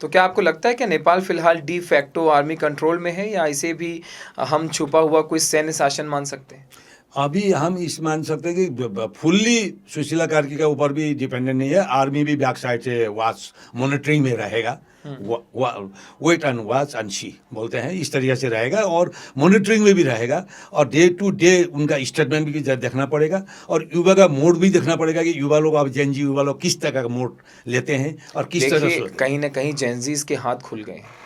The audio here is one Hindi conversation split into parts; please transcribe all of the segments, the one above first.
तो क्या आपको लगता है कि नेपाल फिलहाल डी फैक्टो आर्मी कंट्रोल में है, या इसे भी हम छुपा हुआ कोई सैन्य शासन मान सकते हैं? अभी हम इस मान सकते हैं कि फुल्ली सुशीला कार्की के ऊपर भी डिपेंडेंट नहीं है। आर्मी भी बैक साइड से वॉच मॉनिटरिंग में रहेगा। वेट एंड वॉच एंड सी बोलते हैं, इस तरीके से रहेगा और मॉनिटरिंग में भी रहेगा। और डे टू डे उनका स्टेटमेंट भी देखना पड़ेगा और युवा का मोड भी देखना पड़ेगा कि युवा लोग, अब जेनजी युवा लोग किस तरह का मोड लेते हैं और किस तरह से। कहीं ना कहीं जेनजीज के हाथ खुल गए हैं।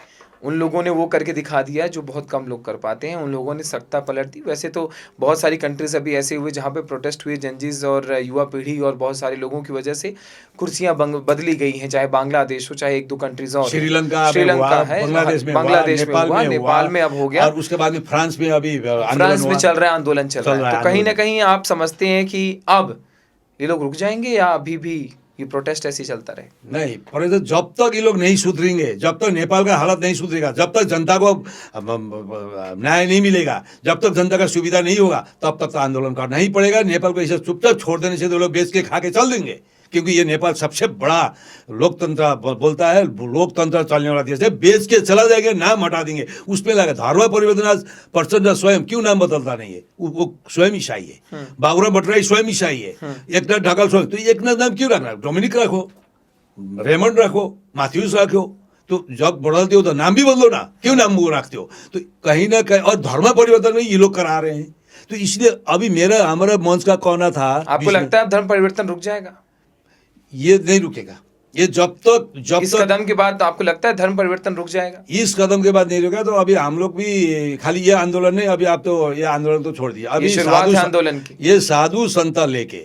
उन लोगों ने वो करके दिखा दिया जो बहुत कम लोग कर पाते हैं। उन लोगों ने सत्ता पलट दी। वैसे तो बहुत सारी कंट्रीज अभी ऐसे हुए जहाँ पे प्रोटेस्ट हुए जेनजीज और युवा पीढ़ी और बहुत सारे लोगों की वजह से कुर्सियां बदली गई हैं, चाहे बांग्लादेश हो, चाहे एक दो कंट्रीज और श्रीलंका है, बांग्लादेश में हुआ, नेपाल में अब हो गया, और उसके बाद में फ्रांस में अभी फ्रांस में चल रहा है, आंदोलन चल रहा है। तो कहीं ना कहीं आप समझते हैं कि अब ये लोग रुक जाएंगे या अभी भी ये प्रोटेस्ट ऐसे ही चलता रहे? नहीं, पर जब तक ये लोग नहीं सुधरेंगे, जब तक नेपाल का हालत नहीं सुधरेगा, जब तक जनता को न्याय नहीं मिलेगा, जब तक जनता का सुविधा नहीं होगा, तब तक तो आंदोलन करना ही पड़ेगा। नेपाल को ऐसे चुपचाप छोड़ देने से तो लोग बेच के खा के चल देंगे, क्योंकि ये नेपाल सबसे बड़ा लोकतंत्र बोलता है, लोकतंत्र चलने वाला देश है। बेच के चला जाएगा, नाम हटा देंगे, उसमें लगा धर्म परिवर्तन। आज प्रचंड स्वयं क्यों नाम बदलता नहीं है? वो स्वयं ईसाई है। बाबुराम भट्टराई स्वयं ईसाई है। एकनाथ ढकाल स्वयं, तो एकनाथ नाम क्यों रखना? डोमिनिक रखो, रेमंड रखो, मैथ्यूस रखो। तो जब बदलते हो तो नाम भी बदलो ना, क्यों नाम वो रखते हो? तो कहीं ना कहीं और धर्म परिवर्तन में ये लोग करा रहे हैं। तो इसलिए अभी हमारा मंच का कहना था, आपको लगता है धर्म परिवर्तन रुक जाएगा? ये नहीं रुकेगा। ये जब तक इस कदम के बाद आपको लगता है धर्म परिवर्तन रुक जाएगा? इस कदम के बाद नहीं रुका। तो अभी हम लोग भी खाली ये आंदोलन नहीं, अभी आप तो ये आंदोलन तो छोड़ दिया। अभी शुरुआत है आंदोलन की। ये साधु संत लेके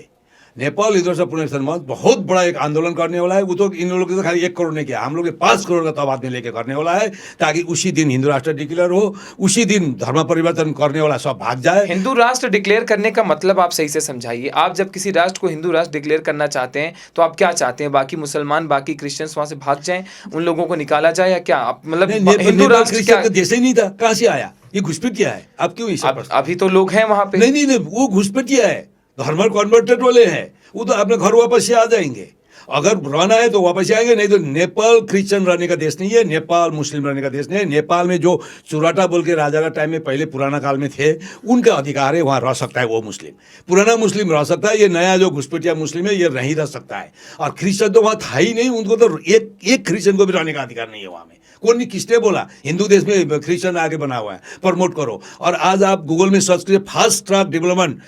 नेपाल हिंदू पुनर्स्थापन मंच बहुत बड़ा एक आंदोलन करने वाला है। वो तो इन लोगों के तो खाली 1 करोड़ ने किया, हम लोग 5 करोड़ का तबाद में लेके करने वाला है, ताकि उसी दिन हिंदू राष्ट्र डिक्लेयर हो, उसी दिन धर्म परिवर्तन करने वाला सब भाग जाए। हिंदू राष्ट्र डिक्लेयर करने का मतलब आप सही से समझाइए। आप जब किसी राष्ट्र को हिंदू राष्ट्र डिक्लेयर करना चाहते हैं तो आप क्या चाहते हैं? बाकी मुसलमान, बाकी क्रिश्चियंस वहां से भाग जाएं, उन लोगों को निकाला जाए, या क्या आप मतलब हिंदू राष्ट्र क्या जैसे ही नहीं था, कहाँ से आया? ये घुसपैठिया है। आप क्यों अभी तो लोग हैं वहां पे? नहीं, वो घुसपैठिया है, धर्म कन्वर्टेड वाले हैं। वो तो अपने घर वापस से आ जाएंगे। अगर रहना है तो वापस आएंगे, नहीं तो नेपाल क्रिश्चियन रहने का देश नहीं है, नेपाल मुस्लिम रहने का देश नहीं है। नेपाल में जो चुराटा बोल के राजा का टाइम में पहले पुराना काल में थे, उनका अधिकार है, वहाँ रह सकता है वो मुस्लिम, पुराना मुस्लिम रह सकता है। ये नया जो घुसपैठिया मुस्लिम है, ये नहीं रह सकता है। और क्रिश्चियन तो वहाँ था ही नहीं, उनको तो एक क्रिश्चियन को भी रहने का अधिकार नहीं है वहाँ में। कौन नहीं, किसने बोला? हिंदू देश में क्रिश्चियन आगे बना हुआ है, प्रमोट करो। और आज आप गूगल में सर्च करिए, fast track development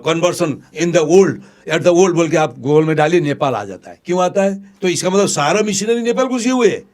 conversion in the world, at the world बोल के आप गूगल में डालिए, नेपाल आ जाता है। क्यों आता है? तो इसका मतलब सारा मिशनरी नेपाल घुसे हुए है।